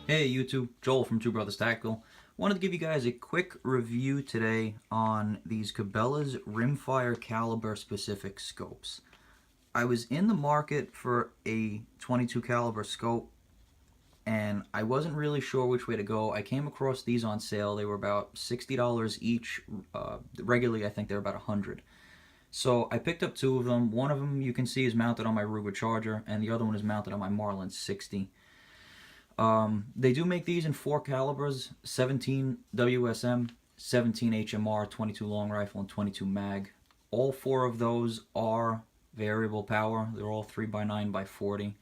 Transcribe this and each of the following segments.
Hey YouTube, Joel from Two Brothers Tactical. Wanted to give you guys a quick review today on these Cabelas Rimfire caliber specific scopes. I was in the market for a 22 caliber scope and I wasn't really sure which way to go. I came across these on sale. They were about $60 each. Regularly I think they're about $100. So I picked up two of them. One of them you can see is mounted on my Ruger Charger and the other one is mounted on my Marlin 60. They do make these in 4 calibers, 17 WSM, 17 HMR, 22 long rifle, and 22 mag. All 4 of those are variable power. They're all 3x9x40.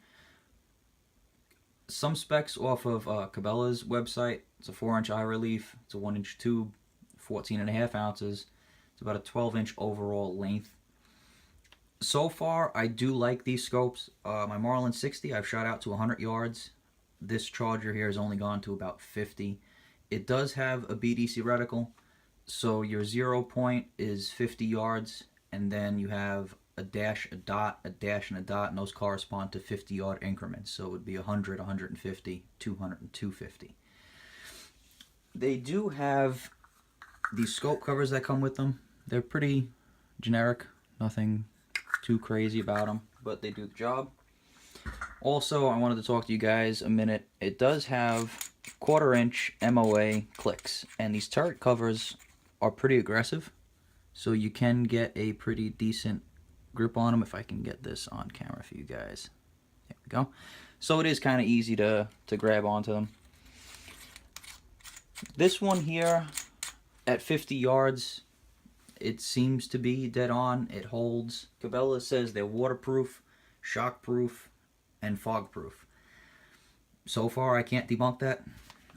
Some specs off of Cabelas website. It's a 4-inch eye relief. It's a 1-inch tube, 14.5 ounces. It's about a 12-inch overall length. So far, I do like these scopes. My Marlin 60, I've shot out to 100 yards. This Charger here has only gone to about 50. It does have a BDC reticle, so your 0 point is 50 yards, and then you have a dash, a dot, a dash, and a dot, and those correspond to 50-yard increments. So it would be 100, 150, 200, and 250. They do have these scope covers that come with them. They're pretty generic, nothing too crazy about them, but they do the job. Also, I wanted to talk to you guys a minute. It does have 1/4-inch MOA clicks, and these turret covers are pretty aggressive, so you can get a pretty decent grip on them. If I can get this on camera for you guys. There we go. So it is kind of easy to grab onto them. This one here, at 50 yards, it seems to be dead on. It holds. Cabelas says they're waterproof, shockproof, and fog-proof. So far, I can't debunk that.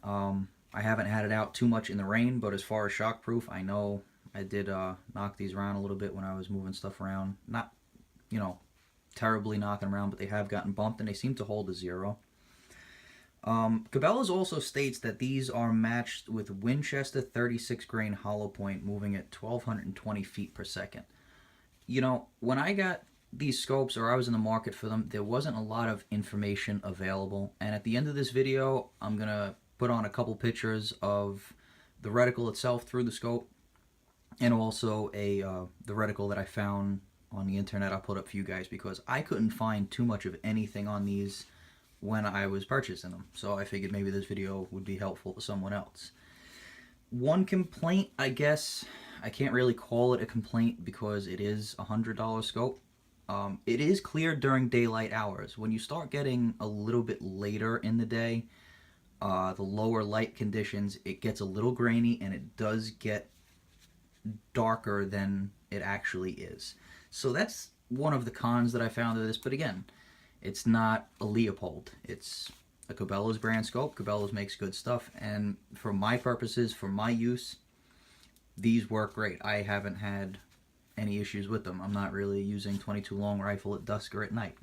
I haven't had it out too much in the rain, but as far as shockproof, I know I did knock these around a little bit when I was moving stuff around. Not, terribly knocking around, but they have gotten bumped, and they seem to hold a 0. Cabelas also states that these are matched with Winchester 36 grain hollow point, moving at 1,220 feet per second. When I got these scopes, or I was in the market for them, there wasn't a lot of information available, and at the end of this video I'm gonna put on a couple pictures of the reticle itself through the scope, and also the reticle that I found on the internet. I'll put up for you guys because I couldn't find too much of anything on these when I was purchasing them, so I figured maybe this video would be helpful to someone else. One complaint, I guess, I can't really call it a complaint because it is a $100 scope. It is clear during daylight hours. When you start getting a little bit later in the day, the lower light conditions, it gets a little grainy and it does get darker than it actually is. So that's one of the cons that I found of this. But again, it's not a Leopold. It's a Cabelas brand scope. Cabelas makes good stuff. And for my purposes, for my use, these work great. I haven't had any issues with them. I'm not really using 22 long rifle at dusk or at night.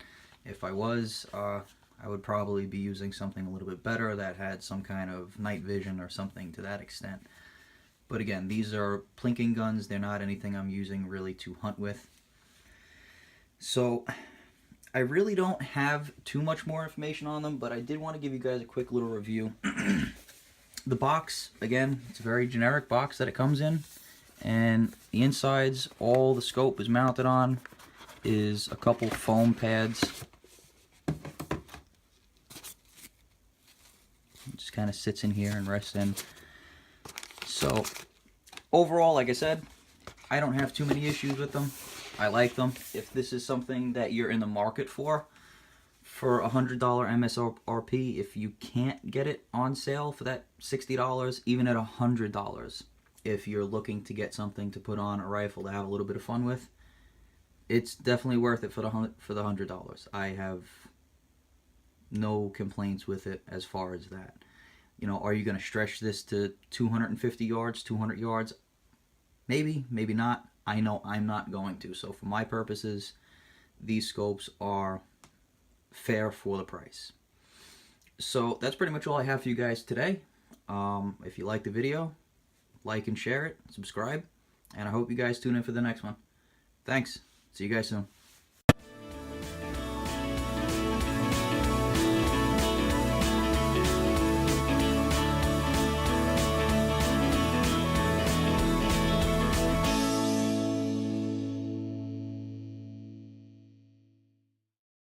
If I was, I would probably be using something a little bit better that had some kind of night vision or something to that extent. But again, these are plinking guns. They're not anything I'm using really to hunt with. So I really don't have too much more information on them, but I did want to give you guys a quick little review. The box, again, it's a very generic box that it comes in. And the insides, all the scope is mounted on is a couple foam pads. It just kind of sits in here and rests in. So overall, like I said, I don't have too many issues with them. I like them. If this is something that you're in the market for $100 MSRP, if you can't get it on sale for that $60, even at $100, if you're looking to get something to put on a rifle to have a little bit of fun with, it's definitely worth it for the $100. I have no complaints with it as far as that. Are you going to stretch this to 250 yards, 200 yards? Maybe, maybe not. I know I'm not going to. So for my purposes, these scopes are fair for the price. So that's pretty much all I have for you guys today. If you like the video, like and share it, subscribe, and I hope you guys tune in for the next one. Thanks. See you guys soon.